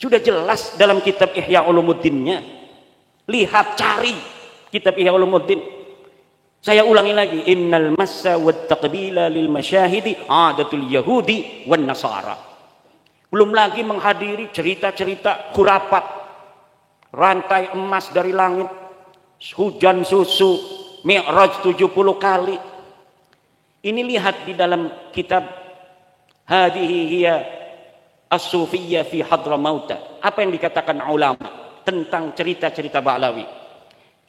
Sudah jelas dalam kitab Ihya Ulumuddinnya. Lihat, cari kitab Ihya Ulumuddin. Saya ulangi lagi, innal massa wat taqbila lil masyahidi adatul yahudi wan nasara. Belum lagi menghadiri cerita-cerita khurafat, rantai emas dari langit, hujan susu, mi'raj 70 kali. Ini lihat di dalam kitab Hadihi hiya as-sufiyyah fi hadramauta. Apa yang dikatakan ulama tentang cerita-cerita Ba'lawi?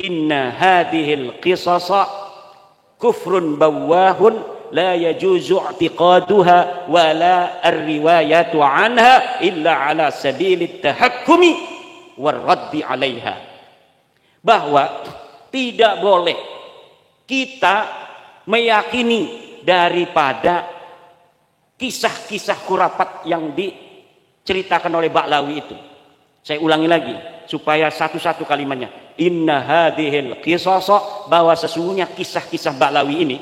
Inna hadhil qisasa kufrun bawahun la yajuzu i'tiqaduha wa la ar-riwayatu anha illa ala sabilit tahakkumi war raddi 'alaiha. Bahwa tidak boleh kita meyakini daripada kisah-kisah khurafat yang diceritakan oleh Ba'lawi itu. Saya ulangi lagi supaya satu-satu kalimatnya. Inna hadhil qisasa, bahwa sesungguhnya kisah-kisah Ba'lawi ini,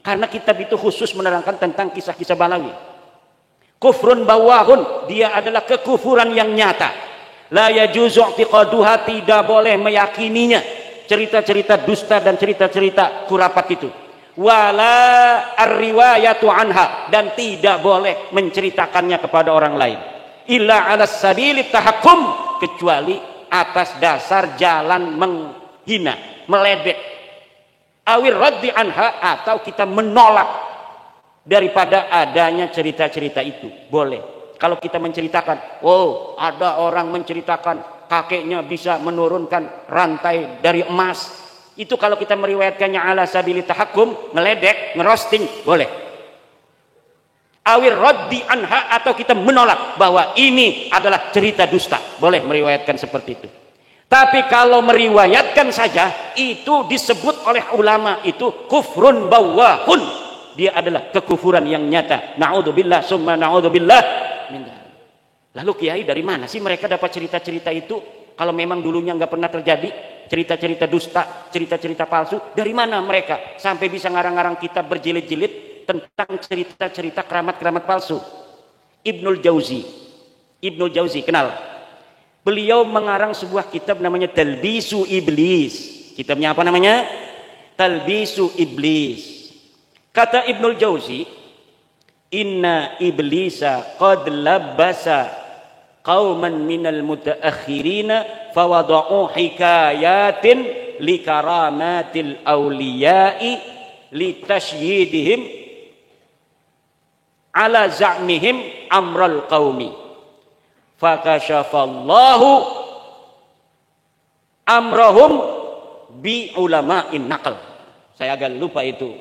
karena kitab itu khusus menerangkan tentang kisah-kisah Ba'lawi. Kufrun bawahun, dia adalah kekufuran yang nyata. La yajuzu i'tiqaduha, tidak boleh meyakininya. Cerita-cerita dusta dan cerita-cerita khurafat itu. Wala ar-riwayatu anha, dan tidak boleh menceritakannya kepada orang lain. Illa ala sabilit tahakkum, kecuali atas dasar jalan menghina, meledek. Awir raddi anha, atau kita menolak daripada adanya cerita-cerita itu. Boleh. Kalau kita menceritakan, oh ada orang menceritakan kakeknya bisa menurunkan rantai dari emas. Itu kalau kita meriwayatkannya ala sabili tahakkum, ngeledek, ngerosting, boleh. Awir raddi anha, atau kita menolak bahwa ini adalah cerita dusta, boleh meriwayatkan seperti itu. Tapi kalau meriwayatkan saja, itu disebut oleh ulama itu kufrun bawahun, dia adalah kekufuran yang nyata. Na'udzubillah summa na'udzubillah min dzalik. Lalu kiai, dari mana sih mereka dapat cerita-cerita itu? Kalau memang dulunya nggak pernah terjadi cerita-cerita dusta, cerita-cerita palsu, dari mana mereka sampai bisa ngarang-ngarang kitab berjilid-jilid tentang cerita-cerita keramat-keramat palsu? Ibnul Jauzi kenal? Beliau mengarang sebuah kitab namanya Talbisu Iblis. Kitabnya apa namanya? Talbisu Iblis. Kata Ibnul Jauzi, inna iblisa qad labbasa qauman minal mutaakhirina fawada'u hikayatin likaramatil awliya'i litashyidihim ala za'mihim amral qaumi fakashafallahu amrahum bi ulama'in naql. Saya agak lupa itu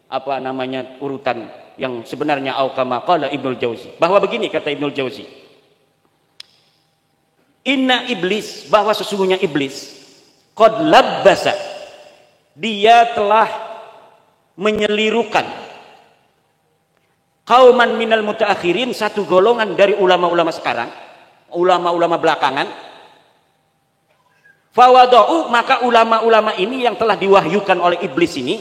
apa namanya urutan yang sebenarnya, au kama qala Ibnul Jauzi, bahwa begini kata Ibnul Jauzi, inna iblis, bahwa sesungguhnya iblis qad labbasa, dia telah menyelirukan qauman minal mutaakhirin, satu golongan dari ulama-ulama sekarang, ulama-ulama belakangan. Fawada'u, maka ulama-ulama ini yang telah diwahyukan oleh iblis ini,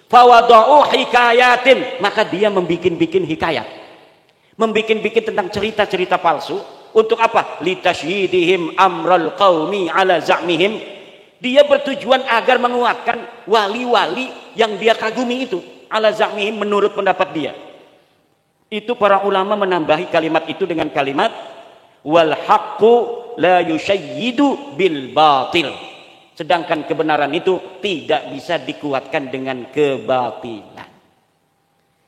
fawada'u hikayatin, maka dia membikin-bikin hikayat, membikin-bikin tentang cerita-cerita palsu. Untuk apa? Litasyidihim amral qaumi ala za'mihim. Dia bertujuan agar menguatkan wali-wali yang dia kagumi itu, ala za'mihim, menurut pendapat dia. Itu para ulama menambahi kalimat itu dengan kalimat wal haqqu la yusyayyidu bil batil. Sedangkan kebenaran itu tidak bisa dikuatkan dengan kebatilan.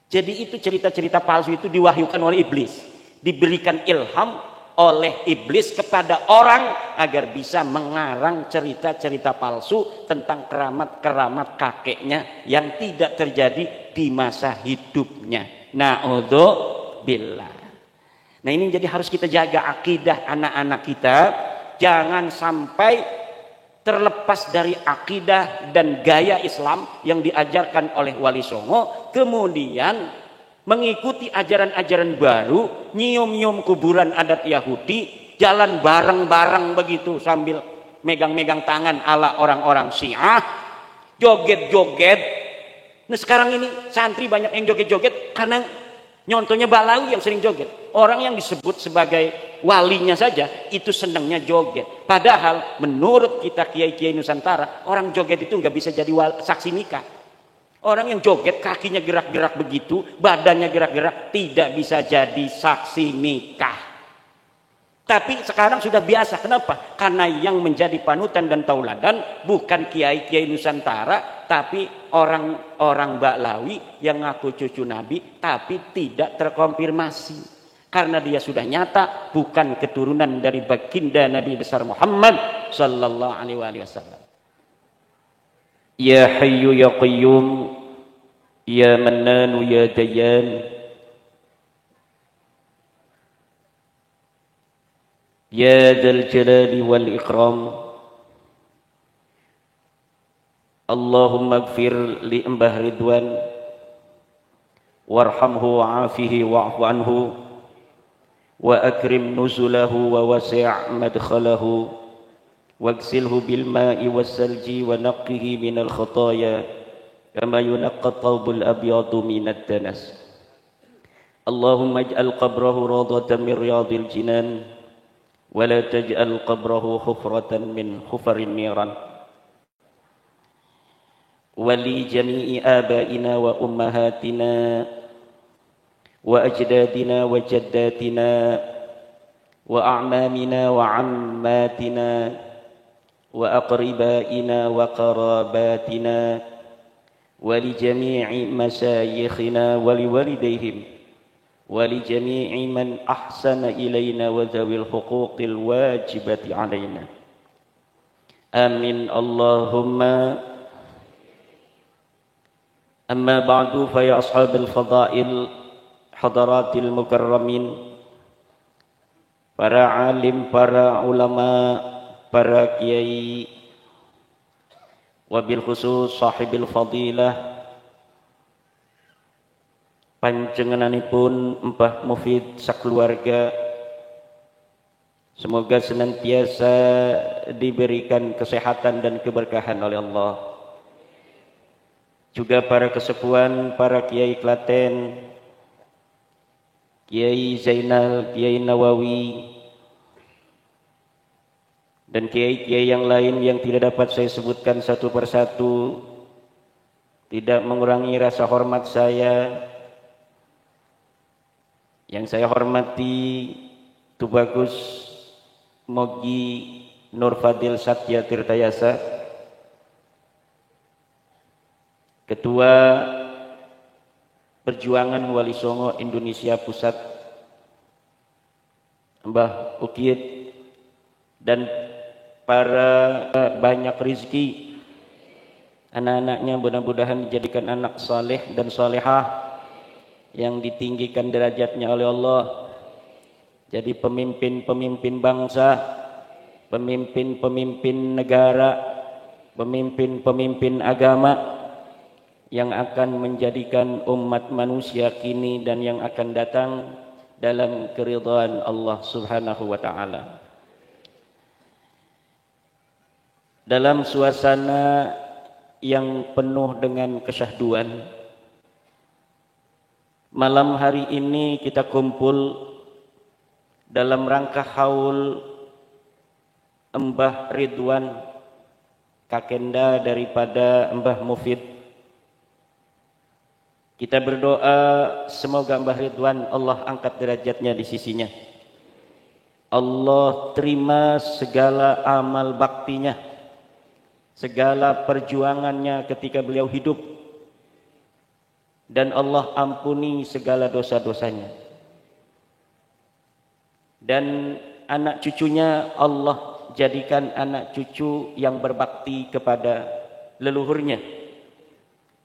Jadi itu cerita-cerita palsu itu diwahyukan oleh iblis, diberikan ilham oleh iblis kepada orang agar bisa mengarang cerita-cerita palsu tentang keramat-keramat kakeknya yang tidak terjadi di masa hidupnya. Na'udzubillah. Nah, ini jadi harus kita jaga akidah anak-anak kita, jangan sampai terlepas dari akidah dan gaya Islam yang diajarkan oleh Wali Songo, kemudian mengikuti ajaran-ajaran baru, nyium-nyium kuburan adat Yahudi, jalan bareng-bareng begitu sambil megang-megang tangan ala orang-orang Syiah, joget-joget. Nah, sekarang ini santri banyak yang joget-joget karena nyontohnya Ba'lawi yang sering joget. Orang yang disebut sebagai walinya saja itu senangnya joget. Padahal menurut kita kiai-kiai Nusantara, orang joget itu nggak bisa jadi saksi nikah. Orang yang joget kakinya gerak-gerak begitu, badannya gerak-gerak, tidak bisa jadi saksi nikah. Tapi sekarang sudah biasa. Kenapa? Karena yang menjadi panutan dan tauladan bukan kiai-kiai Nusantara, tapi orang-orang Baklawi yang ngaku cucu Nabi, tapi tidak terkonfirmasi. Karena dia sudah nyata bukan keturunan dari baginda Nabi besar Muhammad sallallahu alaihi wasallam. Ya Hayyu ya Qayyum, ya Mannanu ya Dayyan, Ya Dzal Jalali wal Ikram, Allahumma ighfir li Mbah Ridwan warhamhu wa'afihi wa'fu anhu wa akrim nuzulahu wa wasi' madkhalahu wagsilhu bil ma'i was salji wa naqqihi minal khataaya kama yunaqqa thawbul abyadu minad danas. Allahumma ij'al qabrahu rawdatan min riyadil jinan ولا تجعل قبره حفرة من حفر النيران ولجميع آبائنا وأمهاتنا وأجدادنا وجداتنا وأعمامنا وعماتنا وأقربائنا وقراباتنا ولجميع مشايخنا ولوالديهم ولجميع من أحسن إلينا وذوي الحقوق الواجبة علينا آمين اللهم. أما بعد فيا أصحاب الفضائل حضرات المكرمين, para alim, para ulama, para kiai, wabil khusus sahibil fadilah panjenenganipun Mbah Mufid sakeluarga, semoga senantiasa diberikan kesehatan dan keberkahan oleh Allah. Juga para kesepuhan, para kiai Klaten, Kiai Zainal, Kiai Nawawi, dan kiai-kiai yang lain yang tidak dapat saya sebutkan satu persatu, tidak mengurangi rasa hormat saya. Yang saya hormati Tubagus Mogi Nur Fadil Satya Tirtayasa, Ketua Perjuangan Wali Songo Indonesia Pusat, Mbah Ukit, dan para banyak rizki anak-anaknya, mudah-mudahan dijadikan anak saleh dan salehah yang ditinggikan derajatnya oleh Allah, jadi pemimpin-pemimpin bangsa, pemimpin-pemimpin negara, pemimpin-pemimpin agama yang akan menjadikan umat manusia kini dan yang akan datang dalam keridhaan Allah Subhanahu wa taala. Dalam suasana yang penuh dengan kesyahduan, malam hari ini kita kumpul dalam rangka haul Mbah Ridwan, kakenda daripada Mbah Mufid. Kita berdoa semoga Mbah Ridwan Allah angkat derajatnya di sisinya. Allah terima segala amal baktinya, segala perjuangannya ketika beliau hidup, dan Allah ampuni segala dosa-dosanya. Dan anak cucunya Allah jadikan anak cucu yang berbakti kepada leluhurnya.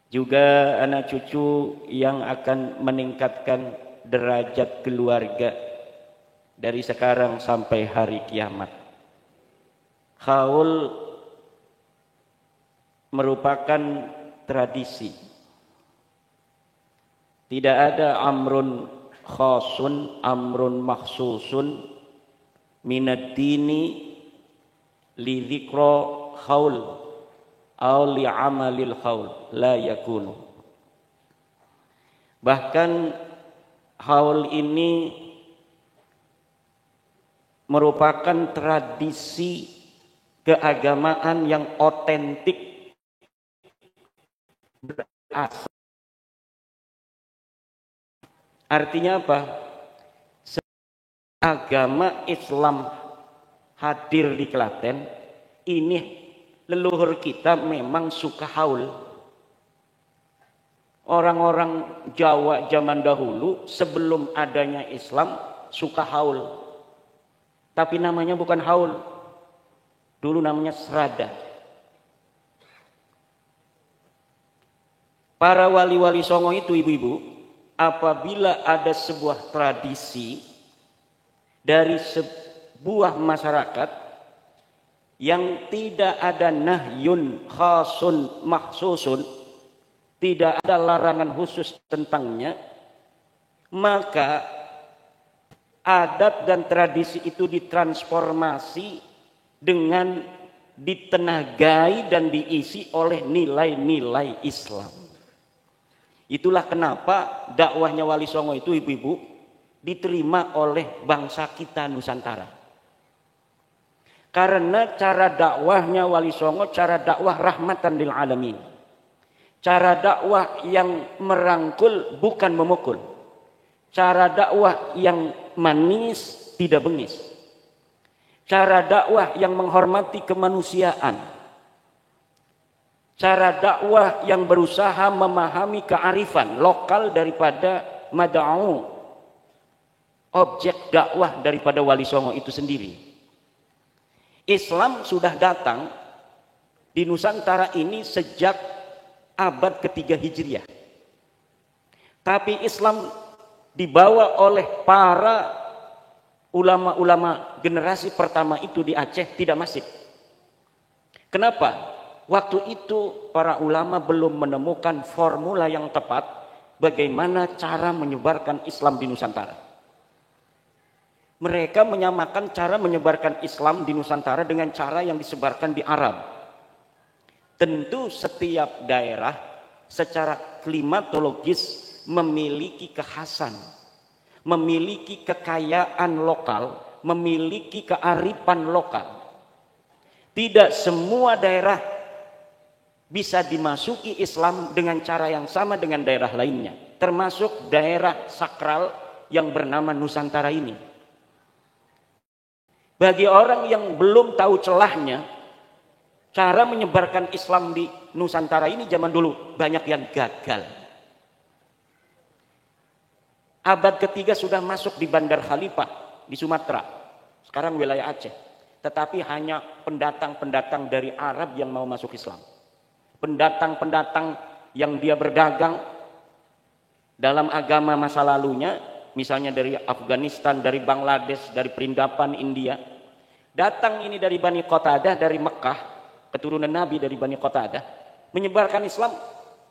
Juga anak cucu yang akan meningkatkan derajat keluarga dari sekarang sampai hari kiamat. Haul merupakan tradisi. Tidak ada amrun khasun, amrun makhsusun minad dini li dzikra haul aw li amalil haul, la yakunu. Bahkan haul ini merupakan tradisi keagamaan yang otentik berasal. Artinya apa? Agama Islam hadir di Klaten, ini leluhur kita memang suka haul. Orang-orang Jawa zaman dahulu sebelum adanya Islam suka haul. Tapi namanya bukan haul. Dulu namanya serada. Para wali-wali Songo itu, ibu-ibu, apabila ada sebuah tradisi dari sebuah masyarakat yang tidak ada nahyun khasun makhsusun, tidak ada larangan khusus tentangnya, maka adat dan tradisi itu ditransformasi dengan ditenagai dan diisi oleh nilai-nilai Islam. Itulah kenapa dakwahnya Wali Songo itu, ibu-ibu, diterima oleh bangsa kita Nusantara. Karena cara dakwahnya Wali Songo, cara dakwah rahmatan lil alamin. Cara dakwah yang merangkul bukan memukul. Cara dakwah yang manis tidak bengis. Cara dakwah yang menghormati kemanusiaan. Cara dakwah yang berusaha memahami kearifan lokal daripada mad'u, objek dakwah daripada Wali Songo itu sendiri. Islam sudah datang di Nusantara ini sejak abad ketiga Hijriah. Tapi Islam dibawa oleh para ulama-ulama generasi pertama itu di Aceh tidak masif. Kenapa? Waktu itu para ulama belum menemukan formula yang tepat bagaimana cara menyebarkan Islam di Nusantara. Mereka menyamakan cara menyebarkan Islam di Nusantara dengan cara yang disebarkan di Arab. Tentu setiap daerah secara klimatologis memiliki kekhasan, memiliki kekayaan lokal, memiliki kearifan lokal. Tidak semua daerah bisa dimasuki Islam dengan cara yang sama dengan daerah lainnya, termasuk daerah sakral yang bernama Nusantara ini. Bagi orang yang belum tahu celahnya, cara menyebarkan Islam di Nusantara ini zaman dulu banyak yang gagal. Abad ketiga sudah masuk di Bandar Khalifah di Sumatera, sekarang wilayah Aceh. Tetapi hanya pendatang-pendatang dari Arab yang mau masuk Islam. Pendatang-pendatang yang dia berdagang dalam agama masa lalunya, misalnya dari Afghanistan, dari Bangladesh, dari Perindapan India, datang ini dari Bani Qatadah, dari Mekah, keturunan Nabi dari Bani Qatadah, menyebarkan Islam.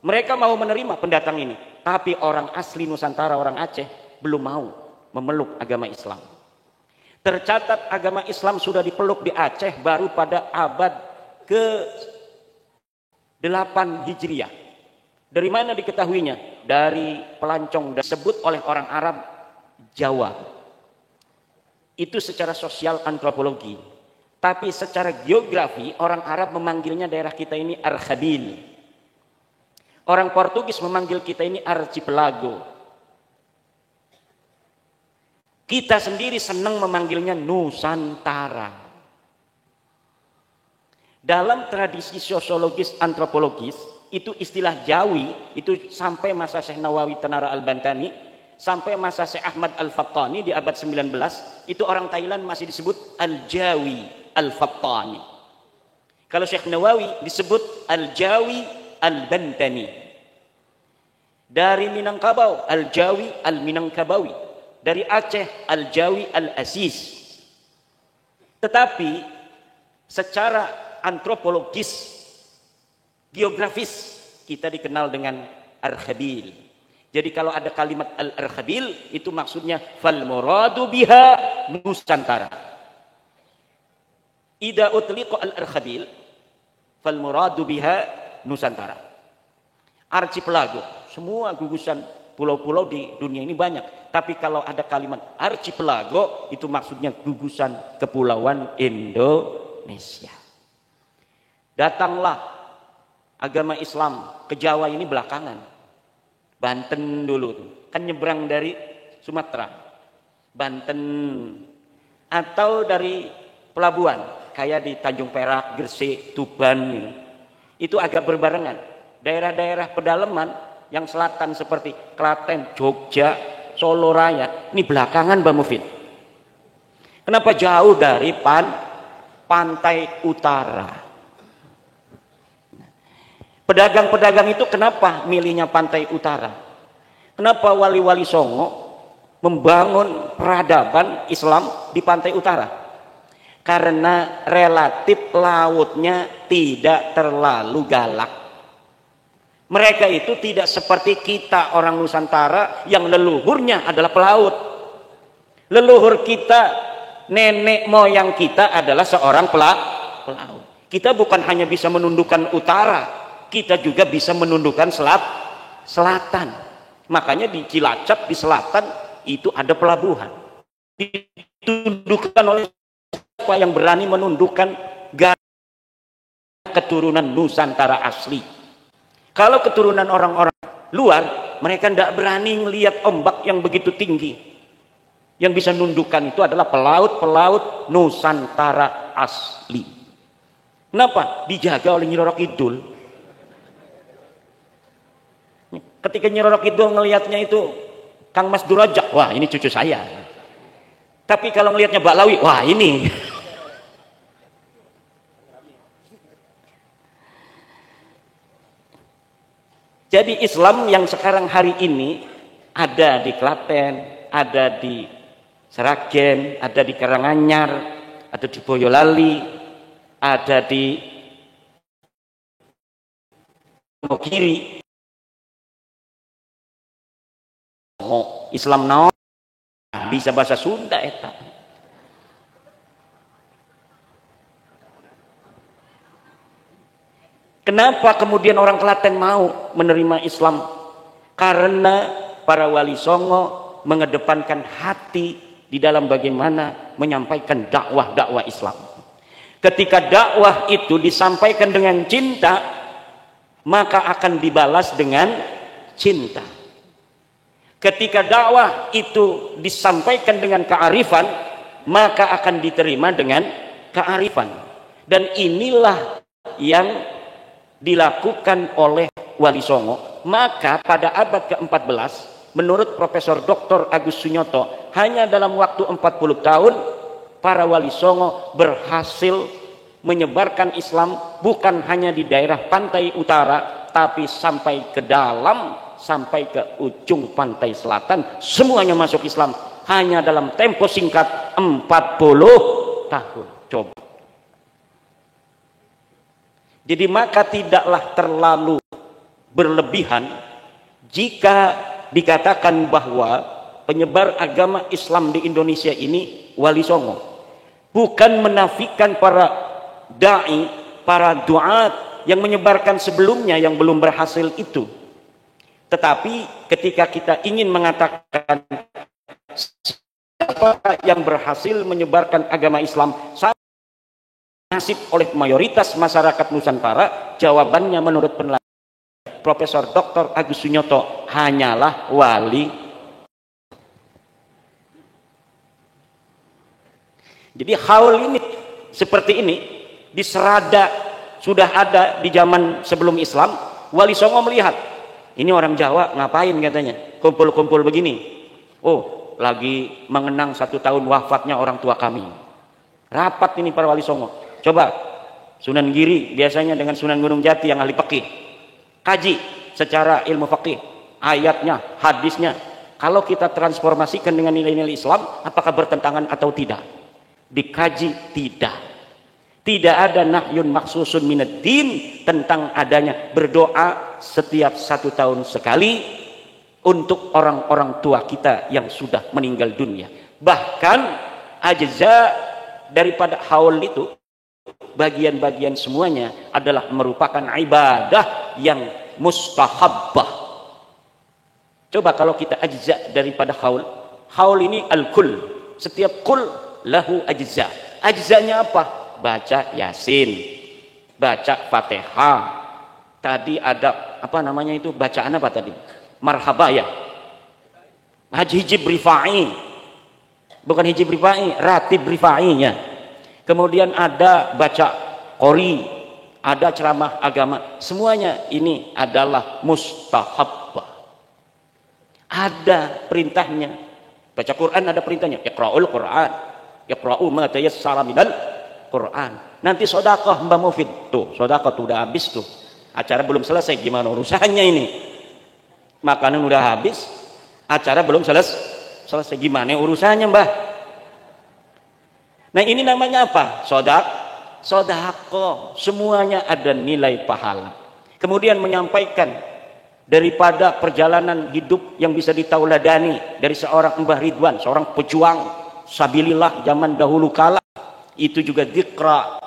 Mereka mau menerima pendatang ini, tapi orang asli Nusantara, orang Aceh, belum mau memeluk agama Islam. Tercatat agama Islam sudah dipeluk di Aceh baru pada abad ke-8 Hijriah. Dari mana diketahuinya? Dari pelancong disebut oleh orang Arab Jawa. Itu secara sosial antropologi. Tapi secara geografi orang Arab memanggilnya daerah kita ini Arkhabil. Orang Portugis memanggil kita ini Archipelago. Kita sendiri senang memanggilnya Nusantara. Dalam tradisi sosiologis antropologis, itu istilah Jawi, itu sampai masa Syekh Nawawi Tanara Al-Bantani, sampai masa Syekh Ahmad Al-Fattani di abad 19, itu orang Thailand masih disebut Al-Jawi Al-Fattani. Kalau Syekh Nawawi disebut Al-Jawi Al-Bantani. Dari Minangkabau, Al-Jawi Al-Minangkabawi. Dari Aceh, Al-Jawi Al-Asis. Tetapi secara antropologis, geografis, kita dikenal dengan Arkhabil. Jadi kalau ada kalimat Al-Arkhabil, itu maksudnya fal muradu biha Nusantara. Idza utliqa Al-Arkhabil fal muradu biha Nusantara. Archipelago, semua gugusan pulau-pulau di dunia ini banyak. Tapi kalau ada kalimat archipelago, itu maksudnya gugusan kepulauan Indonesia. Datanglah agama Islam ke Jawa ini belakangan. Banten dulu tuh. Kan nyebrang dari Sumatera, Banten, atau dari pelabuhan kayak di Tanjung Perak, Gresik, Tuban gitu. Itu agak berbarengan. Daerah-daerah pedalaman yang selatan seperti Klaten, Jogja, Solo Raya, ini belakangan Mbak Mufid. Kenapa jauh dari pantai utara? Pedagang-pedagang itu kenapa milihnya pantai utara? Kenapa wali-wali Songo membangun peradaban Islam di pantai utara? Karena relatif lautnya tidak terlalu galak. Mereka itu tidak seperti kita orang Nusantara yang leluhurnya adalah pelaut. Leluhur kita, nenek moyang kita adalah seorang pelaut. Kita bukan hanya bisa menundukkan utara, kita juga bisa menundukkan selatan. Makanya di Cilacap di selatan itu ada pelabuhan. Ditundukkan oleh siapa yang berani menundukkan keturunan Nusantara asli. Kalau keturunan orang-orang luar, mereka tidak berani melihat ombak yang begitu tinggi. Yang bisa nundukkan itu adalah pelaut-pelaut Nusantara asli. Kenapa? Dijaga oleh Nyi Roro Kidul. Ketika Nyi Roro Kidul ngelihatnya itu Kang Mas Durajak, wah ini cucu saya. Tapi kalau ngelihatnya Mbak Lawi, wah ini. Jadi Islam yang sekarang hari ini ada di Klaten, ada di Seragen, ada di Karanganyar, ada di Boyolali, ada di Wonogiri. Oh, Islam naon bisa bahasa Sunda eta. Kenapa kemudian orang Klaten mau menerima Islam? Karena para wali Songo mengedepankan hati di dalam bagaimana menyampaikan dakwah Islam. Ketika dakwah itu disampaikan dengan cinta, maka akan dibalas dengan cinta. Ketika dakwah itu disampaikan dengan kearifan, maka akan diterima dengan kearifan. Dan inilah yang dilakukan oleh Wali Songo. Maka pada abad ke-14, menurut Profesor Dr. Agus Sunyoto, hanya dalam waktu 40 tahun para Wali Songo berhasil menyebarkan Islam bukan hanya di daerah pantai utara, tapi sampai ke dalam, sampai ke ujung pantai selatan, semuanya masuk Islam hanya dalam tempo singkat 40 tahun. Coba. Jadi maka tidaklah terlalu berlebihan jika dikatakan bahwa penyebar agama Islam di Indonesia ini Wali Songo. Bukan menafikan para da'i, para duat yang menyebarkan sebelumnya yang belum berhasil itu. Tetapi ketika kita ingin mengatakan siapa yang berhasil menyebarkan agama Islam nasib oleh mayoritas masyarakat Nusantara, jawabannya menurut penelitian Profesor Dr. Agus Sunyoto hanyalah wali. Jadi haul ini seperti ini di Serada sudah ada di zaman sebelum Islam. Wali Songo melihat ini orang Jawa ngapain katanya kumpul-kumpul begini. Oh, lagi mengenang 1 tahun wafatnya orang tua kami. Rapat ini para Wali Songo. Coba Sunan Giri biasanya dengan Sunan Gunung Jati yang ahli fikih, kaji secara ilmu fikih, ayatnya, hadisnya. Kalau kita transformasikan dengan nilai-nilai Islam, apakah bertentangan atau tidak? Dikaji tidak. Tidak ada nahyun maksusun minad din tentang adanya berdoa setiap 1 tahun sekali untuk orang-orang tua kita yang sudah meninggal dunia. Bahkan ajza daripada haul itu, bagian-bagian semuanya adalah merupakan ibadah yang mustahabbah. Coba kalau kita ajza daripada haul. Haul ini al-kul. Setiap kul lahu ajza. Ajzanya apa? Baca Yasin, baca Fatihah. Tadi ada apa namanya itu? Bacaan apa tadi? Marhaba ya. Hijib rifai. Bukan hijib rifai, ratib rifainya. Kemudian ada baca qori, ada ceramah agama. Semuanya ini adalah mustahab. Ada perintahnya. Baca Quran ada perintahnya. Iqra'ul Quran. Iqra'u ma tayassara minal Quran. Nanti sedekah Mbak Mufid. Tuh, sedekah tuh udah habis tuh. Acara belum selesai, gimana urusannya ini? Makanan udah habis, acara belum selesai. Gimana urusannya, Mbah? Nah, ini namanya apa? Sedekah. Semuanya ada nilai pahala. Kemudian menyampaikan daripada perjalanan hidup yang bisa ditauladani dari seorang Mbah Ridwan, seorang pejuang sabilillah zaman dahulu kala. Itu juga dzikra,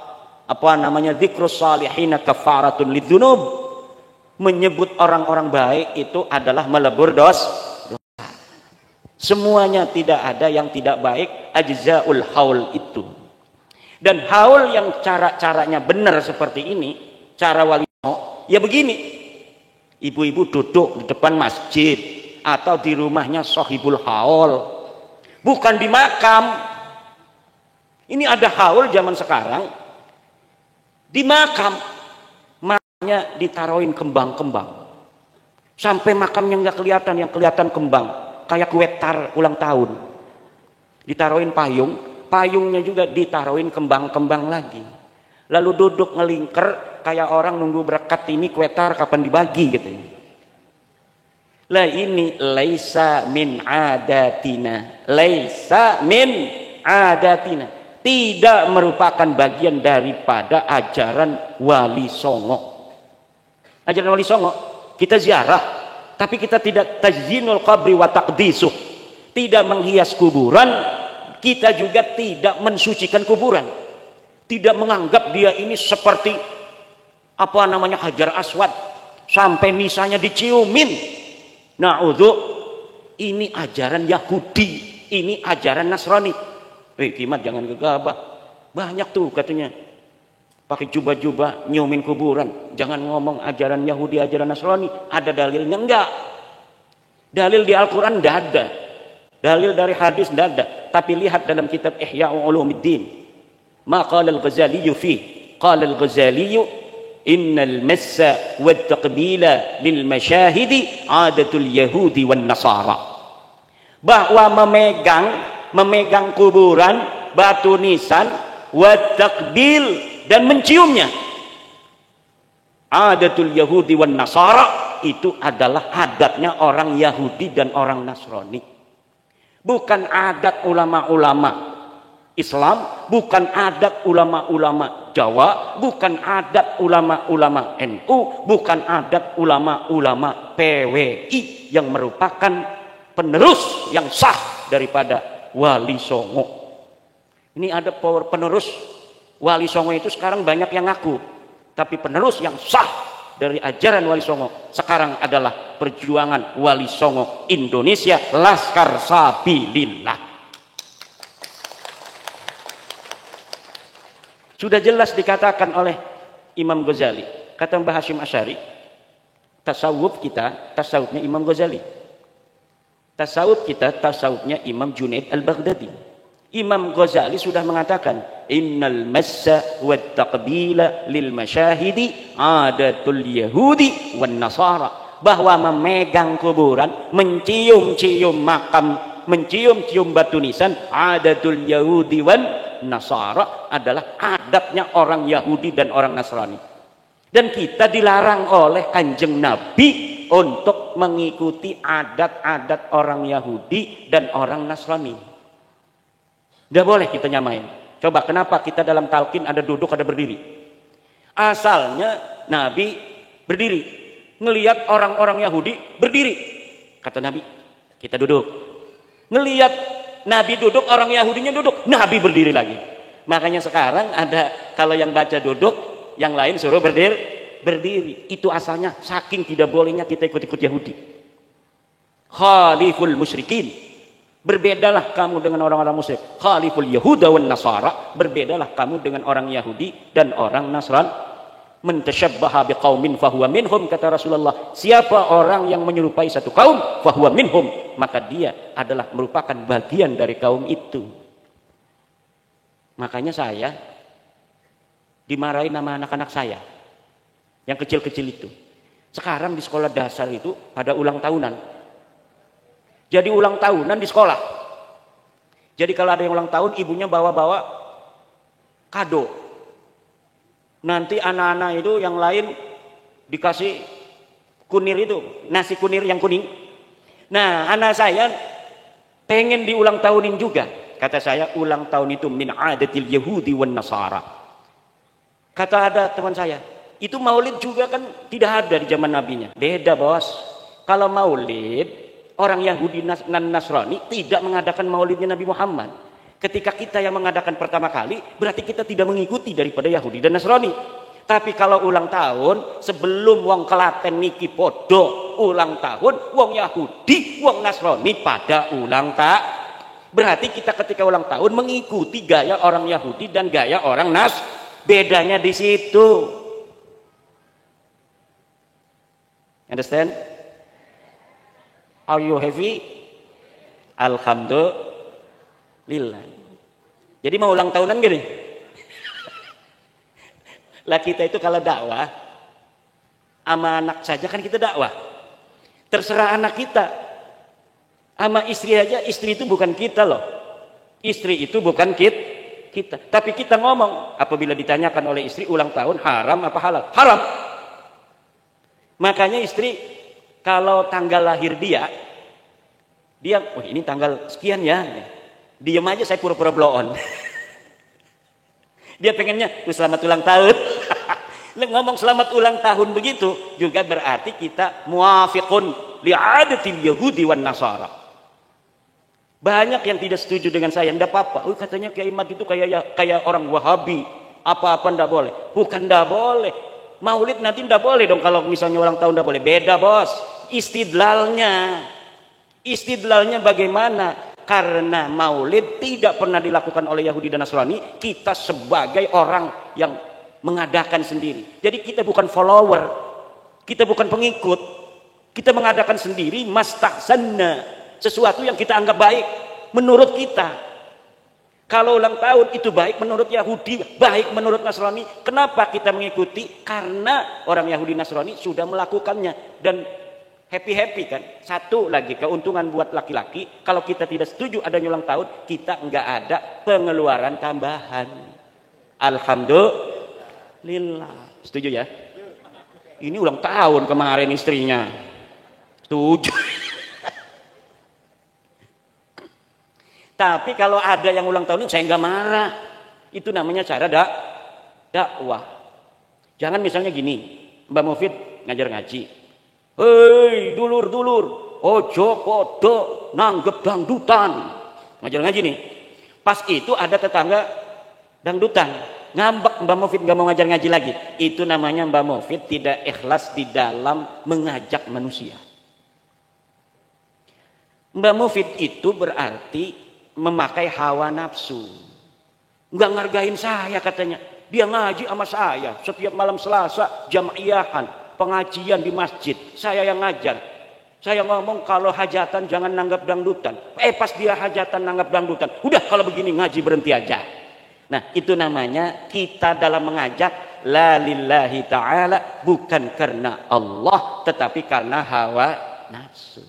apa namanya, dzikrus salihina kafaratun lidzunub. Menyebut orang-orang baik itu adalah melebur dosa. Semuanya, tidak ada yang tidak baik. Ajzaul haul itu. Dan haul yang cara-caranya benar seperti ini, cara wali songo, ya begini. Ibu-ibu duduk di depan masjid atau di rumahnya sohibul haul, bukan di makam. Ini ada haul zaman sekarang di makam, makamnya ditaruhin kembang-kembang sampai makamnya nggak kelihatan, yang kelihatan kembang, kayak kue tar ulang tahun. Ditaruhin payungnya juga ditaruhin kembang-kembang lagi. Lalu duduk ngelingker kayak orang nunggu berkat, ini kue tar kapan dibagi gitu. Lah ini laisa min adatina. Laisa min adatina. Tidak merupakan bagian daripada ajaran Wali Songo. Ajaran Wali Songo kita ziarah, tapi kita tidak tazyinul qabri wa taqdisuh. Tidak menghias kuburan, kita juga tidak mensucikan kuburan. Tidak menganggap dia ini seperti apa namanya Hajar Aswad sampai misalnya diciumin. Na'udzu, ini ajaran Yahudi, ini ajaran Nasrani. Kimat jangan gegabah. Banyak tuh katanya pakai jubah-jubah nyiumin kuburan. Jangan ngomong ajaran Yahudi, ajaran Nasrani. Ada dalilnya enggak? Dalil di Al-Quran enggak ada. Dalil dari hadis enggak ada. Tapi lihat dalam kitab Ihya Ulumuddin. Ma qala al-Ghazali fi. Qala al-Ghazali innal massa wat taqbila lil masyahidi adatul yahudi wan nasara. Bahwa memegang kuburan, batu nisan, wat taqbil dan menciumnya, adatul yahudi wan nasara, itu adalah adatnya orang Yahudi dan orang Nasrani. Bukan adat ulama-ulama Islam, bukan adat ulama-ulama Jawa, bukan adat ulama-ulama NU, bukan adat ulama-ulama PWI yang merupakan penerus yang sah daripada Wali Songo. Ini ada power penerus Wali Songo itu sekarang banyak yang ngaku, tapi penerus yang sah dari ajaran Wali Songo sekarang adalah perjuangan Wali Songo Indonesia, Laskar Sabilillah. Sudah jelas dikatakan oleh Imam Ghazali. Kata Mbah Hasyim Asy'ari, tasawuf kita, tasawufnya Imam Ghazali. Tasawuf kita, tasawufnya Imam Junaid Al-Baghdadi. Imam Ghazali sudah mengatakan, innal massa wat taqbila lil masyahidi adatul yahudi wan nasara. Bahwa memegang kuburan, mencium-cium makam, mencium-cium batu nisan, adatul yahudi wan nasara, adalah adatnya orang Yahudi dan orang Nasrani. Dan kita dilarang oleh Kanjeng Nabi untuk mengikuti adat-adat orang Yahudi dan orang Nasrani. Tidak boleh kita nyamain. Coba kenapa kita dalam talqin ada duduk ada berdiri? Asalnya Nabi berdiri, ngelihat orang-orang Yahudi berdiri, kata Nabi kita duduk. Ngelihat Nabi duduk, orang Yahudinya duduk, Nabi berdiri lagi. Makanya sekarang ada, kalau yang baca duduk, yang lain suruh berdiri. Itu asalnya saking tidak bolehnya kita ikut-ikut Yahudi. khaliful musyrikin. Berbedalah kamu dengan orang-orang musyrik. Khaliful yahuda wan nasara. Berbedalah kamu dengan orang Yahudi dan orang Nasrani. Man tashabbaha biqaumin fahuwa minhum, kata Rasulullah. Siapa orang yang menyerupai satu kaum, fahuwa minhum, maka dia adalah merupakan bagian dari kaum itu. Makanya saya dimarahin sama anak-anak saya yang kecil-kecil itu. Sekarang di sekolah dasar itu pada ulang tahunan. Jadi ulang tahunan di sekolah. Jadi kalau ada yang ulang tahun, ibunya bawa-bawa kado. Nanti anak-anak itu yang lain dikasih kunir itu, nasi kunir yang kuning. Nah, anak saya pengen diulang tahunin juga. Kata saya, ulang tahun itu min adatil yahudi wan nasara. Kata ada teman saya, itu maulid juga kan tidak ada di zaman nabinya. Beda, bos. Kalau maulid, orang Yahudi dan Nasrani tidak mengadakan maulidnya Nabi Muhammad. Ketika kita yang mengadakan pertama kali, berarti kita tidak mengikuti daripada Yahudi dan Nasrani. Tapi kalau ulang tahun, sebelum wong Klaten niki podo ulang tahun, wong Yahudi, wong Nasrani pada ulang tahun. Berarti kita ketika ulang tahun mengikuti gaya orang Yahudi dan gaya orang Bedanya di situ. Understand? Are you happy? Alhamdulillah. Jadi mau ulang tahunan gini. Lah kita itu kalau dakwah sama anak saja kan kita dakwah. Terserah anak kita. Sama istri aja, istri itu bukan kita loh. Istri itu bukan kita. Tapi kita ngomong apabila ditanyakan oleh istri ulang tahun haram apa halal? Haram. Makanya istri kalau tanggal lahir dia, oh ini tanggal sekian ya, diam aja saya pura-pura blow on. Dia pengennya selamat ulang tahun. Ngomong selamat ulang tahun begitu juga berarti kita muafiqun li'adatil yahudi wan nasara. Banyak yang tidak setuju dengan saya, enggak apa-apa. Oh katanya Kiai Mat itu kayak orang Wahabi, apa-apa enggak boleh. Bukan enggak boleh. Maulid nanti enggak boleh dong kalau misalnya ulang tahun enggak boleh. Beda, bos. Istidlalnya bagaimana? Karena maulid tidak pernah dilakukan oleh Yahudi dan Nasrani. Kita sebagai orang yang mengadakan sendiri. Jadi kita bukan follower, kita bukan pengikut. Kita mengadakan sendiri mastahsanna, sesuatu yang kita anggap baik menurut kita. Kalau ulang tahun itu baik menurut Yahudi, baik menurut Nasrani. Kenapa kita mengikuti? Karena orang Yahudi Nasrani sudah melakukannya dan happy kan. Satu lagi keuntungan buat laki-laki, kalau kita tidak setuju adanya ulang tahun, kita enggak ada pengeluaran tambahan. Alhamdulillah. Setuju ya? Ini ulang tahun kemarin istrinya. Setuju. Tapi kalau ada yang ulang tahun saya enggak marah. Itu namanya cara dakwah. Jangan misalnya gini, Mbak Mufid ngajar ngaji. Hei dulur-dulur, ojo podo nanggep dangdutan. Ngajar ngaji nih. Pas itu ada tetangga dangdutan. Ngambek Mbak Mufid gak mau ngajar ngaji lagi. Itu namanya Mbak Mufid tidak ikhlas di dalam mengajak manusia. Mbak Mufid itu berarti memakai hawa nafsu. Nggak ngargain saya katanya. Dia ngaji sama saya setiap malam Selasa jama'iyahan, pengajian di masjid. Saya yang ngajar. Saya ngomong kalau hajatan jangan nanggap dangdutan. Pas dia hajatan nanggap dangdutan. Udah kalau begini ngaji berhenti aja. Nah itu namanya kita dalam mengajak la lillahi ta'ala, bukan karena Allah tetapi karena hawa nafsu.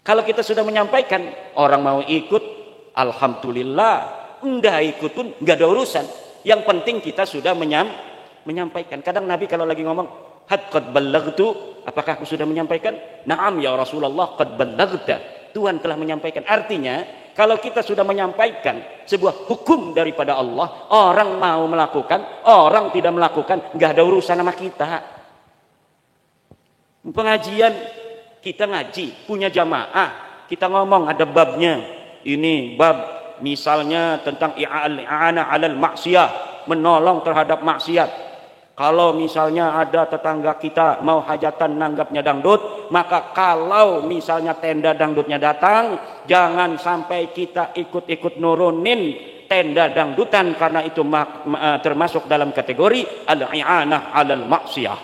Kalau kita sudah menyampaikan, orang mau ikut alhamdulillah, enggak ikut pun enggak ada urusan. Yang penting kita sudah menyampaikan. Kadang Nabi kalau lagi ngomong, qad ballaghtu, apakah aku sudah menyampaikan? Naam ya Rasulullah, qad ballaghta. Tuhan telah menyampaikan. Artinya, kalau kita sudah menyampaikan sebuah hukum daripada Allah, orang mau melakukan, orang tidak melakukan, enggak ada urusan sama kita. Pengajian kita ngaji, punya jamaah, kita ngomong ada babnya. Ini bab misalnya tentang i'anah 'alal maksiyah, menolong terhadap maksiat. Kalau misalnya ada tetangga kita mau hajatan nanggapnya dangdut, maka kalau misalnya tenda dangdutnya datang, jangan sampai kita ikut-ikut nurunin tenda dangdutan, karena itu termasuk dalam kategori al-i'anah 'alal maksiyah.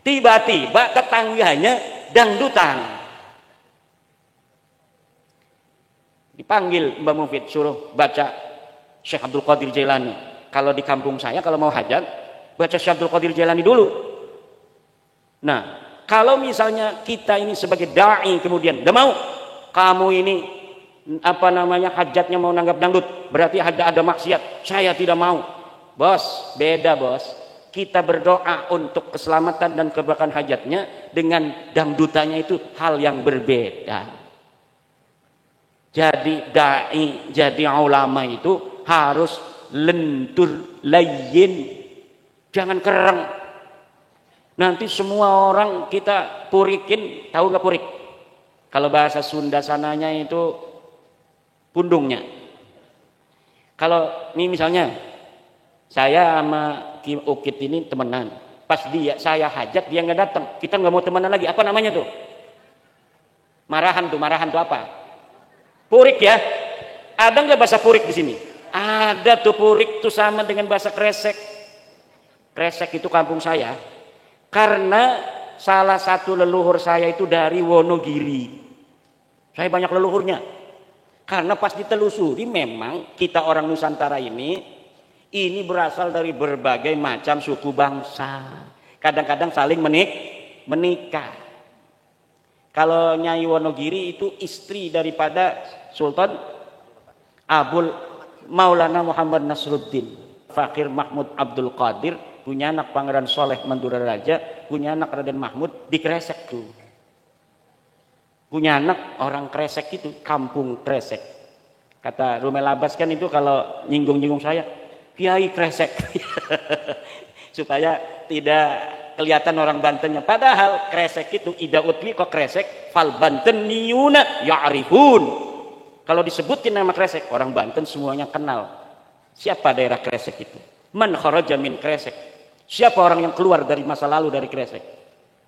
Tiba-tiba tetangganya dangdutan, dipanggil Mbak Mufid, suruh baca Syekh Abdul Qadir Jailani. Kalau di kampung saya kalau mau hajat, baca Syekh Abdul Qadir Jailani dulu. Nah, kalau misalnya kita ini sebagai dai kemudian udah mau kamu ini hajatnya mau nanggap dangdut, berarti ada maksiat, saya tidak mau. Bos, beda bos. Kita berdoa untuk keselamatan dan keberkahan hajatnya, dengan dangdutannya itu hal yang berbeda. Jadi dai, jadi ulama itu harus lentur, layyin, jangan kereng. Nanti semua orang kita purikin, tahu nggak purik? Kalau bahasa Sunda sananya itu pundungnya. Kalau ini misalnya saya sama Kim Ukit ini temenan, pas saya hajat dia nggak datang, kita nggak mau temenan lagi. Apa namanya tuh? Marahan tuh apa? Purik ya. Ada nggak bahasa purik di sini? Ada tuh. Purik tuh sama dengan bahasa kresek. Kresek itu kampung saya, karena salah satu leluhur saya itu dari Wonogiri. Saya banyak leluhurnya. Karena pas ditelusuri memang kita orang Nusantara ini berasal dari berbagai macam suku bangsa. Kadang-kadang saling menikah. Kalau Nyai Wonogiri itu istri daripada Sultan Abul Maulana Muhammad Nasruddin. Fakir Mahmud Abdul Qadir punya anak Pangeran Soleh Mandura Raja, punya anak Raden Mahmud di Kresek tuh. Punya anak orang Kresek itu, kampung Kresek. Kata Rumel Abbas kan itu kalau nyinggung-nyinggung saya, Kiai Kresek. Supaya tidak kelihatan orang Bantennya. Padahal Kresek itu ida utli kok Kresek, fal Banten niyuna ya'rifun. Kalau disebutin nama Kresek, orang Banten semuanya kenal. Siapa daerah Kresek itu? Man kharaja min Kresek. Siapa orang yang keluar dari masa lalu dari Kresek?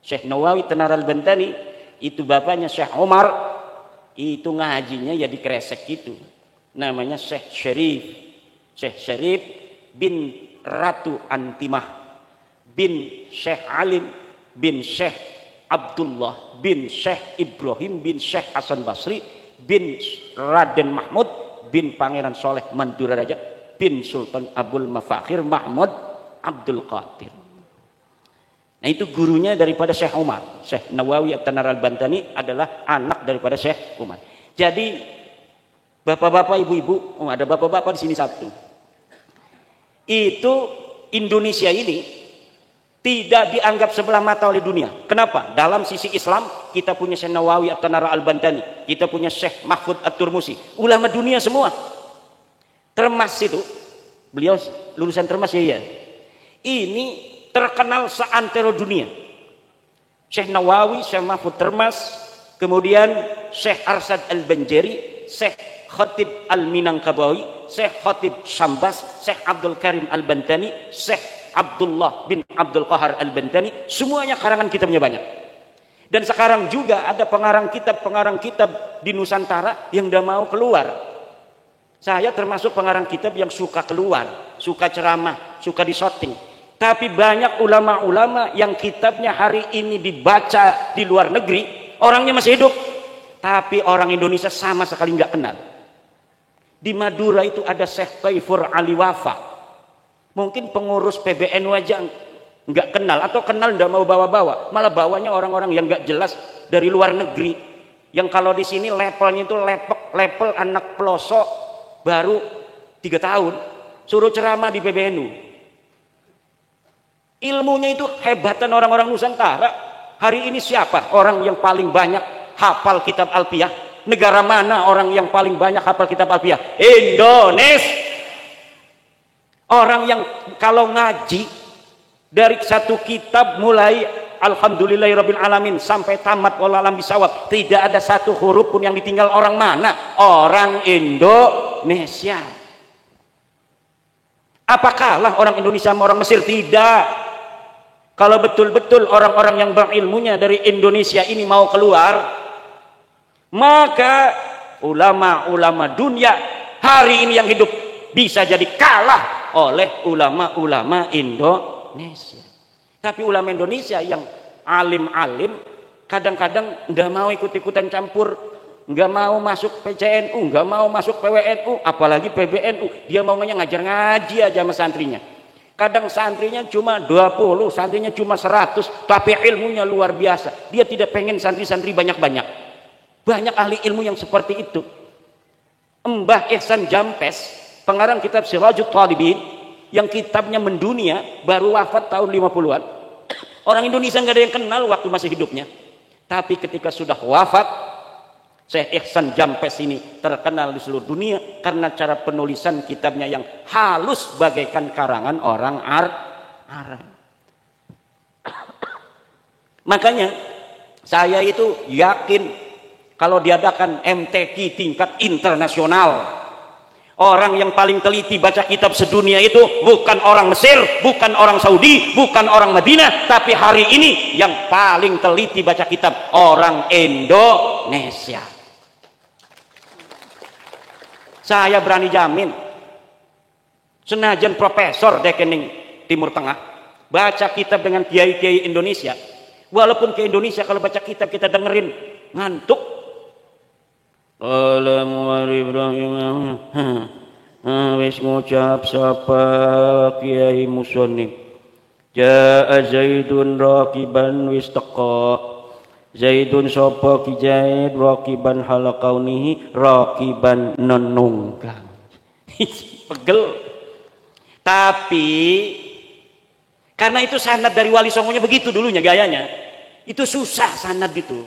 Syekh Nawawi Tenar al-Bantani, itu bapaknya Syekh Umar, itu ngajinya ya di Kresek itu. Namanya Syekh Syarif bin Ratu Antimah bin Syekh Alim bin Syekh Abdullah bin Syekh Ibrahim bin Syekh Hasan Basri bin Raden Mahmud bin Pangeran Soleh Mandura Raja bin Sultan Abul Mafakhir Mahmud Abdul Qadir. Nah itu gurunya daripada Syekh Umar. Syekh Nawawi At-Tanar al-Bantani adalah anak daripada Syekh Umar. Jadi bapak-bapak, ibu-ibu, ada bapak-bapak di sini satu. Itu Indonesia ini tidak dianggap sebelah mata oleh dunia. Kenapa? Dalam sisi Islam kita punya Syekh Nawawi At-Tanar al-Bantani, kita punya Syekh Mahfud At-Turmusi, ulama dunia semua. Termas itu, beliau lulusan Termas ya. Ini terkenal seantero dunia. Syekh Nawawi, Syekh Mahfud Termas, kemudian Syekh Arsad Al-Banjari, Syekh Khatib Al-Minangkabawi, Syekh Khatib Syambas, Syekh Abdul Karim Al-Bantani, Syekh Abdullah bin Abdul Qahar Al-Bantani, semuanya karangan kitabnya banyak. Dan sekarang juga ada pengarang kitab di Nusantara yang tidak mau keluar. Saya termasuk pengarang kitab yang suka keluar, suka ceramah, suka disorting. Tapi banyak ulama-ulama yang kitabnya hari ini dibaca di luar negeri, orangnya masih hidup, tapi orang Indonesia sama sekali nggak kenal. Di Madura itu ada Syekh Taifur Ali Wafa, mungkin pengurus PBN aja nggak kenal, atau kenal nggak mau bawa-bawa, malah bawanya orang-orang yang nggak jelas dari luar negeri, yang kalau di sini levelnya itu level anak pelosok baru 3 tahun, suruh ceramah di PBNU. Ilmunya itu hebatan orang-orang Nusantara. Hari ini siapa orang yang paling banyak hafal kitab Alfiyah? Negara mana orang yang paling banyak hafal kitab Alfiyah? Indonesia. Orang yang kalau ngaji dari satu kitab mulai Alhamdulillahirabbil alamin sampai tamat wallahu alam bisawab, tidak ada satu huruf pun yang ditinggal orang mana? Orang Indonesia. Apakah orang Indonesia sama orang Mesir? Tidak. Kalau betul-betul orang-orang yang berilmunya dari Indonesia ini mau keluar, maka ulama-ulama dunia hari ini yang hidup bisa jadi kalah oleh ulama-ulama Indonesia. Tapi ulama Indonesia yang alim-alim kadang-kadang nggak mau ikut-ikutan campur, nggak mau masuk PCNU, nggak mau masuk PWNU, apalagi PBNU. Dia maunya ngajar ngaji aja sama santrinya. Kadang santrinya cuma 20, santrinya cuma 100, tapi ilmunya luar biasa. Dia tidak pengen santri-santri banyak-banyak. Banyak ahli ilmu yang seperti itu. Mbah Ihsan Jampes, pengarang kitab Sirajut Talibin, yang kitabnya mendunia, baru wafat tahun 50-an. Orang Indonesia nggak ada yang kenal waktu masih hidupnya. Tapi ketika sudah wafat, Syekh Ihsan Jampes ini terkenal di seluruh dunia karena cara penulisan kitabnya yang halus bagaikan karangan orang Arab. Makanya saya itu yakin kalau diadakan MTQ tingkat internasional, orang yang paling teliti baca kitab sedunia itu bukan orang Mesir, bukan orang Saudi, bukan orang Madinah, tapi hari ini yang paling teliti baca kitab orang Indonesia. Saya berani jamin, senajan profesor dekening Timur Tengah baca kitab dengan kiai-kiai Indonesia, walaupun ke Indonesia kalau baca kitab kita dengerin ngantuk. Wis ngucap sapa Kiai Musoni, jaa Zaidun raqiban wis teka. Zaidun sapa Ki Zaid raqiban halakaunihi raqiban nenunggang. Pegel. Tapi karena itu sanad dari Wali Songonya begitu dulunya gayanya. Itu susah sanad gitu.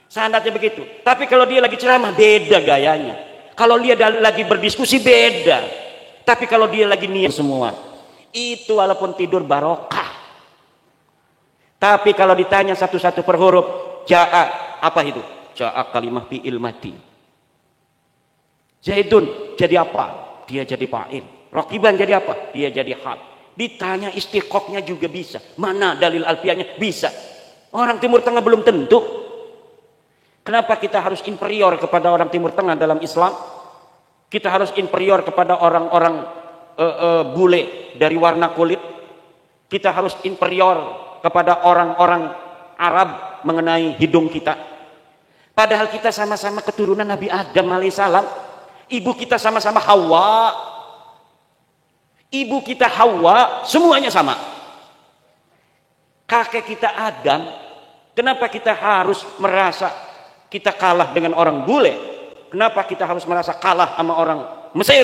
Sanadnya begitu. Tapi kalau dia lagi ceramah beda gayanya. Kalau dia lagi berdiskusi beda. Tapi kalau dia lagi niat semua, itu walaupun tidur barokah. Tapi kalau ditanya satu-satu per huruf, jaa apa itu? Jaa kalimah fi'il mati. Zaidun jadi apa? Dia jadi fa'il. Raqiban jadi apa? Dia jadi hal. Ditanya istiqoqnya juga bisa. Mana dalil alfiahnya? Bisa. Orang Timur Tengah belum tentu. Kenapa kita harus inferior kepada orang Timur Tengah dalam Islam? Kita harus inferior kepada orang-orang bule dari warna kulit. Kita harus inferior kepada orang-orang Arab mengenai hidung kita. Padahal kita sama-sama keturunan Nabi Adam alaihissalam. Ibu kita sama-sama Hawa. Ibu kita Hawa, semuanya sama. Kakek kita Adam. Kenapa kita harus merasa kita kalah dengan orang bule? Kenapa kita harus merasa kalah sama orang Mesir?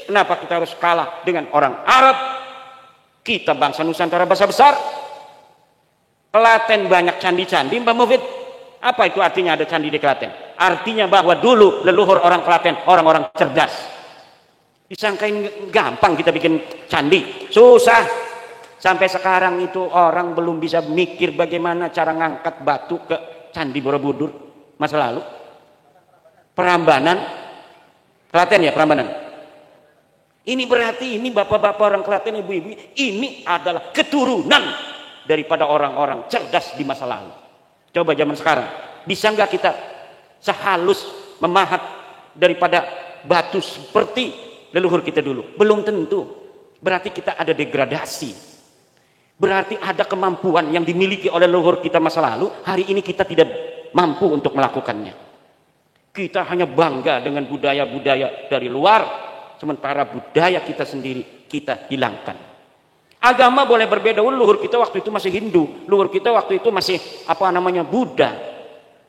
Kenapa kita harus kalah dengan orang Arab? Kita bangsa Nusantara bangsa besar. Klaten banyak candi-candi, Mbak Mufid. Apa itu artinya ada candi di Klaten? Artinya bahwa dulu leluhur orang Klaten orang-orang cerdas. Disangkain gampang kita bikin candi, susah. Sampai sekarang itu orang belum bisa mikir bagaimana cara ngangkat batu ke Candi Borobudur masa lalu. Prambanan, Klaten ya, Prambanan. Ini berarti ini bapak-bapak orang Klaten, ibu-ibu, ini adalah keturunan daripada orang-orang cerdas di masa lalu. Coba zaman sekarang, bisa nggak kita sehalus memahat daripada batu seperti leluhur kita dulu? Belum tentu. Berarti kita ada degradasi. Berarti ada kemampuan yang dimiliki oleh leluhur kita masa lalu, hari ini kita tidak mampu untuk melakukannya. Kita hanya bangga dengan budaya-budaya dari luar, sementara budaya kita sendiri kita hilangkan. Agama boleh berbeda. Leluhur kita waktu itu masih Hindu, leluhur kita waktu itu masih Buddha.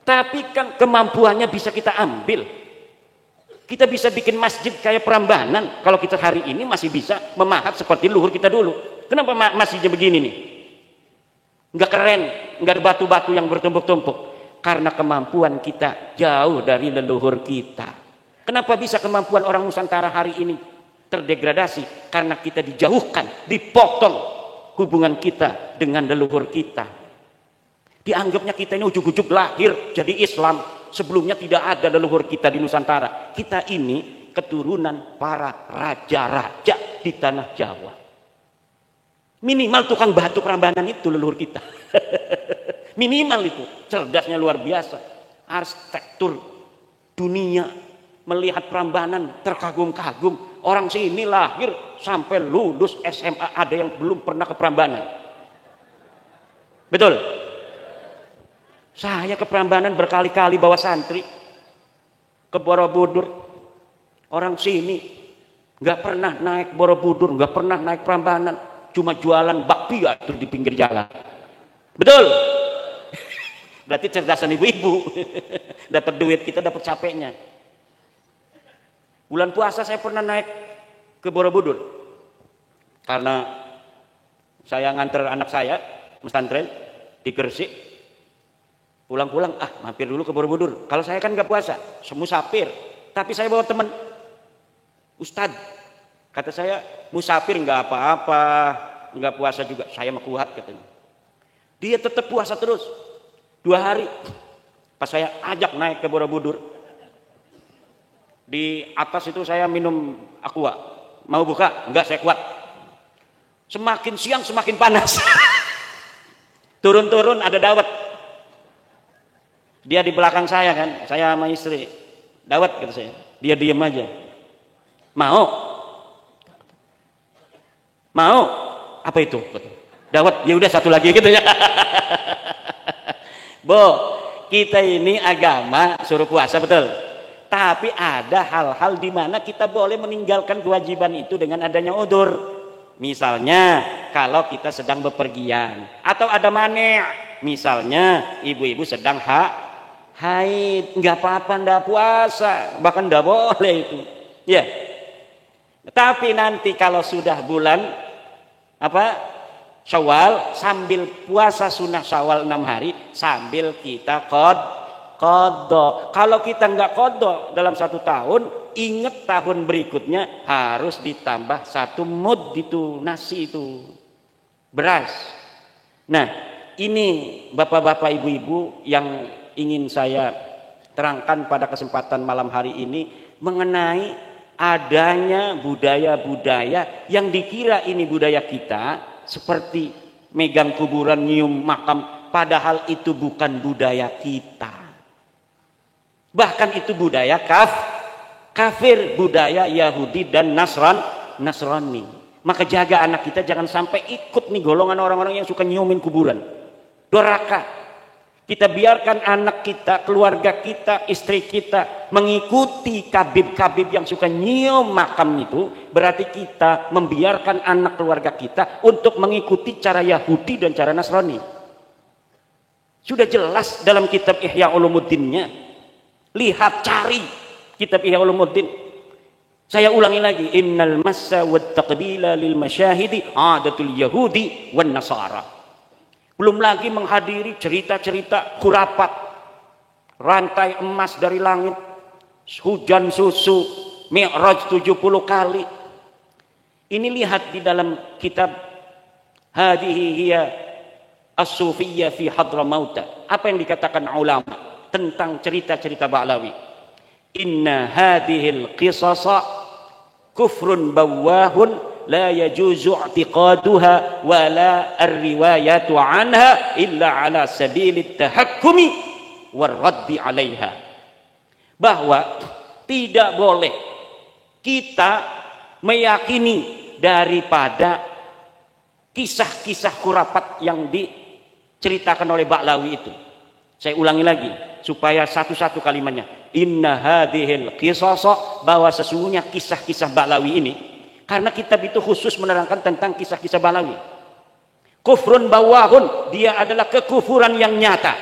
Tapi kan kemampuannya bisa kita ambil. Kita bisa bikin masjid kayak Prambanan. Kalau kita hari ini masih bisa memahat seperti leluhur kita dulu. Kenapa masjidnya begini nih? Nggak keren, nggak ada batu-batu yang bertumpuk-tumpuk. Karena kemampuan kita jauh dari leluhur kita. Kenapa bisa kemampuan orang Nusantara hari ini terdegradasi? Karena kita dijauhkan, dipotong hubungan kita dengan leluhur kita. Dianggapnya kita ini ujug-ujug lahir jadi Islam. Sebelumnya tidak ada leluhur kita di Nusantara. Kita ini keturunan para raja-raja di tanah Jawa. Minimal tukang batu Prambanan itu leluhur kita. Minimal itu. Cerdasnya luar biasa. Arsitektur dunia melihat Prambanan terkagum-kagum. Orang sini lahir sampai lulus SMA ada yang belum pernah ke Prambanan. Betul? Saya ke Prambanan berkali-kali bawa santri ke Borobudur. Orang sini nggak pernah naik Borobudur, nggak pernah naik Prambanan, cuma jualan bakpia tuh di pinggir jalan. Betul? Berarti cerdasan ibu-ibu. Dapat duit, kita dapat capeknya. Bulan puasa saya pernah naik ke Borobudur karena saya nganter anak saya pesantren di Gresik. Pulang-pulang, mampir dulu ke Borobudur. Kalau saya kan nggak puasa, musafir. Tapi saya bawa teman, Ustadz. Kata saya, musafir nggak apa-apa, nggak puasa juga. Saya mah kuat katanya. Dia tetap puasa terus. 2 hari. Pas saya ajak naik ke Borobudur, di atas itu saya minum aqua. Mau buka? Enggak, saya kuat. Semakin siang semakin panas. Turun-turun ada dawet. Dia di belakang saya kan, saya sama istri. Dawet kata saya. Dia diam aja. Mau? Apa itu? Dawet. Ya udah satu lagi gitu ya. Kita ini agama suruh puasa betul. Tapi ada hal-hal di mana kita boleh meninggalkan kewajiban itu dengan adanya udzur. Misalnya kalau kita sedang bepergian atau ada mane', misalnya ibu-ibu sedang haid, nggak apa-apa, nggak puasa, bahkan nggak boleh itu. Ya. Tapi nanti kalau sudah bulan Syawal, sambil puasa sunnah Syawal 6 hari, sambil kita qadha. Kalau kita nggak qadha dalam 1 tahun, ingat tahun berikutnya harus ditambah 1 mud itu nasi itu beras. Nah, ini bapak-bapak ibu-ibu yang ingin saya terangkan pada kesempatan malam hari ini mengenai adanya budaya-budaya yang dikira ini budaya kita, seperti megang kuburan, nyium makam, padahal itu bukan budaya kita. Bahkan itu budaya kafir, budaya Yahudi dan Nasrani. Maka jaga anak kita jangan sampai ikut nih golongan orang-orang yang suka nyiumin kuburan. Durhaka. Kita biarkan anak kita, keluarga kita, istri kita mengikuti kabib-kabib yang suka nyium makam itu, berarti kita membiarkan anak keluarga kita untuk mengikuti cara Yahudi dan cara Nasrani. Sudah jelas dalam kitab Ihya Ulumuddinnya. Lihat, cari kitab Ihya Ulumuddin. Saya ulangi lagi, innal massa wat taqbila lil masyahidi adatul yahudi wan nasara. Belum lagi menghadiri cerita-cerita khurafat, rantai emas dari langit, hujan susu, mi'raj 70 kali. Ini lihat di dalam kitab Hadhihi hiya as-sufiyyah fi hadramauta. Apa yang dikatakan ulama tentang cerita-cerita Ba'lawi? Inna hadhil qisasa kufrun bawahun la yajuzu i'tiqaduha wa la ar-riwayatu anha illa ala sabilit tahakkumi war raddi 'alaiha. Bahwa tidak boleh kita meyakini daripada kisah-kisah khurafat yang diceritakan oleh Ba'lawi itu. Saya ulangi lagi supaya satu-satu kalimatnya. Inna hadhil qisasa, bahwa sesungguhnya kisah-kisah Ba'lawi ini, karena kitab itu khusus menerangkan tentang kisah-kisah Ba'lawi. Kufrun bawahun, dia adalah kekufuran yang nyata.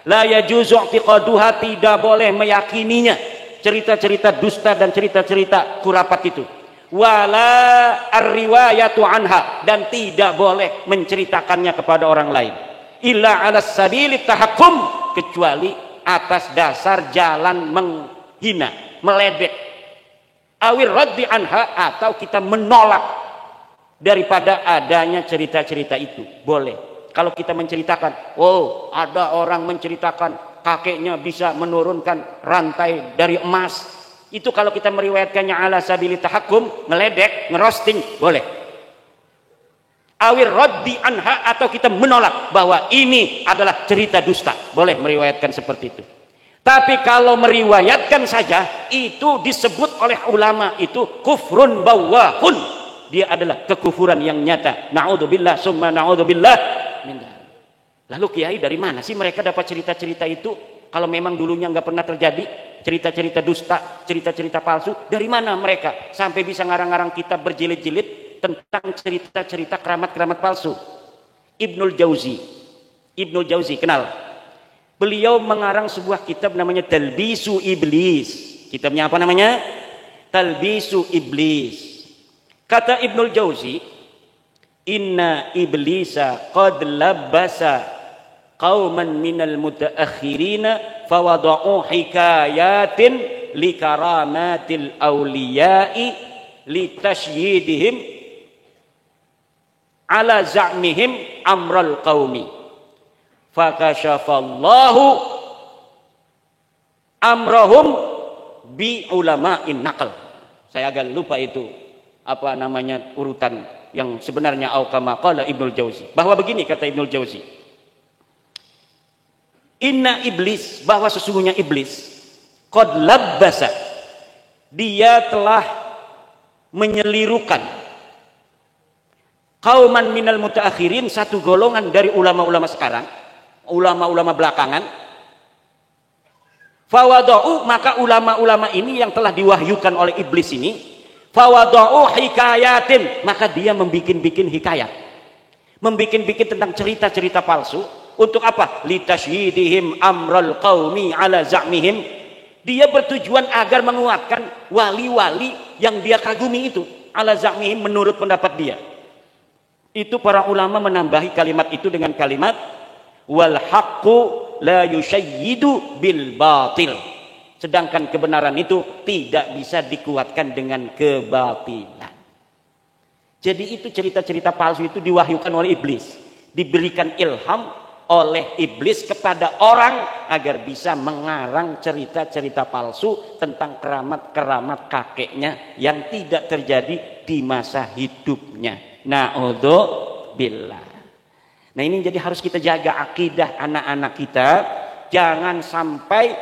La yajuzu i'tiqaduha, tidak boleh meyakininya. Cerita-cerita dusta dan cerita-cerita khurafat itu. Wala ar-riwayatu anha, dan tidak boleh menceritakannya kepada orang lain. Illa ala sabilit tahakkum, kecuali atas dasar jalan menghina, meledek. Awir raddi anha, atau kita menolak daripada adanya cerita-cerita itu. Boleh. Kalau kita menceritakan, oh ada orang menceritakan kakeknya bisa menurunkan rantai dari emas, itu kalau kita meriwayatkannya ala sabili tahakkum, meledek, ngerosting, boleh. awir raddi anha, atau kita menolak bahwa ini adalah cerita dusta. Boleh meriwayatkan seperti itu. Tapi kalau meriwayatkan saja, itu disebut oleh ulama itu kufrun bawahun. Dia adalah kekufuran yang nyata. Na'udzubillah summa na'udzubillah. Lalu kiai dari mana sih mereka dapat cerita-cerita itu? Kalau memang dulunya nggak pernah terjadi cerita-cerita dusta, cerita-cerita palsu, dari mana mereka sampai bisa ngarang-ngarang kitab berjilid-jilid tentang cerita-cerita keramat-keramat palsu? Ibnul Jauzi kenal? Beliau mengarang sebuah kitab namanya Talbisu Iblis. Kitabnya apa namanya? Talbisu Iblis. Kata Ibnul Jauzi, inna iblisa qad labasa qauman minal mutaakhirina fawada'u hikayatin likaramatil awliya'i litashyidihim ala za'mihim amral qaumi fakashafallahu amrahum bi ulama'in naql. Saya agak lupa itu apa namanya urutan yang sebenarnya, au kama qala Ibnul Jauzi, bahwa begini kata Ibnul Jauzi, inna iblis, bahwa sesungguhnya iblis qad labbasa, dia telah menyelirukan qauman minal mutaakhirin, satu golongan dari ulama-ulama sekarang, ulama-ulama belakangan, fawada'u, maka ulama-ulama ini yang telah diwahyukan oleh iblis ini, fawada'u hikayatin, maka dia membikin-bikin hikayat, membikin-bikin tentang cerita-cerita palsu. Untuk apa? Litasydihim amral qaumi ala za'mihim. Dia bertujuan agar menguatkan wali-wali yang dia kagumi itu, ala za'mihim, menurut pendapat dia. Itu para ulama menambahi kalimat itu dengan kalimat wal haqqu la yusyayyidu bil batil. Sedangkan kebenaran itu tidak bisa dikuatkan dengan kebatilan. Jadi itu cerita-cerita palsu itu diwahyukan oleh iblis, diberikan ilham oleh iblis kepada orang agar bisa mengarang cerita-cerita palsu tentang keramat-keramat kakeknya yang tidak terjadi di masa hidupnya. Na'udzubillah. Nah, ini jadi harus kita jaga akidah anak-anak kita, jangan sampai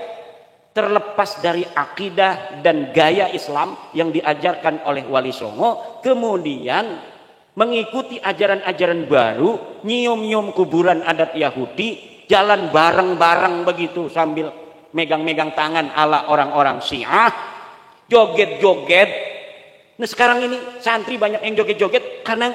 terlepas dari akidah dan gaya Islam yang diajarkan oleh Wali Songo, kemudian mengikuti ajaran-ajaran baru, nyium-nyium kuburan adat Yahudi, jalan bareng-bareng begitu sambil megang-megang tangan ala orang-orang Syiah, joget-joget. Nah, sekarang ini santri banyak yang joget-joget karena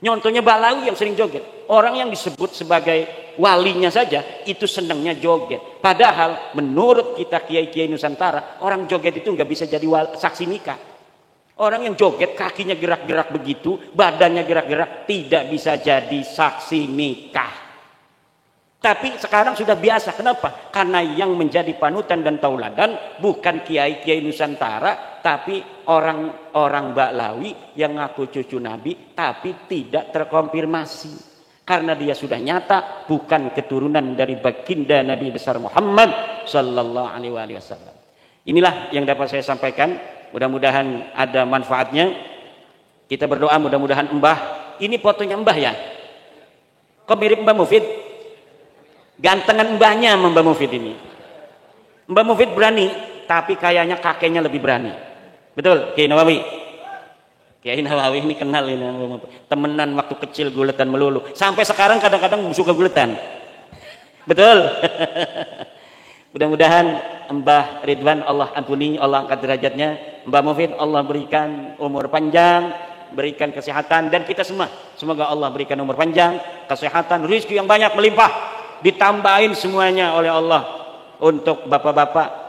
nyontohnya Balawi yang sering joget. Orang yang disebut sebagai walinya saja itu senangnya joget. Padahal menurut kita kiai-kiai Nusantara, orang joget itu nggak bisa jadi saksi nikah. Orang yang joget kakinya gerak-gerak begitu, badannya gerak-gerak, tidak bisa jadi saksi nikah. Tapi sekarang sudah biasa. Kenapa? Karena yang menjadi panutan dan tauladan bukan kiai-kiai Nusantara, tapi orang-orang Ba'lawi yang ngaku cucu Nabi tapi tidak terkonfirmasi. Karena dia sudah nyata bukan keturunan dari baginda Nabi besar Muhammad sallallahu alaihi wasallam. Inilah yang dapat saya sampaikan. Mudah-mudahan ada manfaatnya. Kita berdoa mudah-mudahan Mbah, ini fotonya Mbah ya? Kok mirip Mbah Mufid? Gantengan Mbahnya Mbah Mufid ini. Mbah Mufid berani, tapi kayaknya kakeknya lebih berani. Betul, Kiai Nawawi? Kiai Nawawi ini kenal ini. Temenan waktu kecil guletan melulu. Sampai sekarang kadang-kadang suka guletan. Betul? Mudah-mudahan Mbah Ridwan Allah ampuni, Allah angkat derajatnya. Mbah Mufid Allah berikan umur panjang, berikan kesehatan, dan kita semua semoga Allah berikan umur panjang, kesehatan, rezeki yang banyak melimpah, ditambahin semuanya oleh Allah untuk bapak-bapak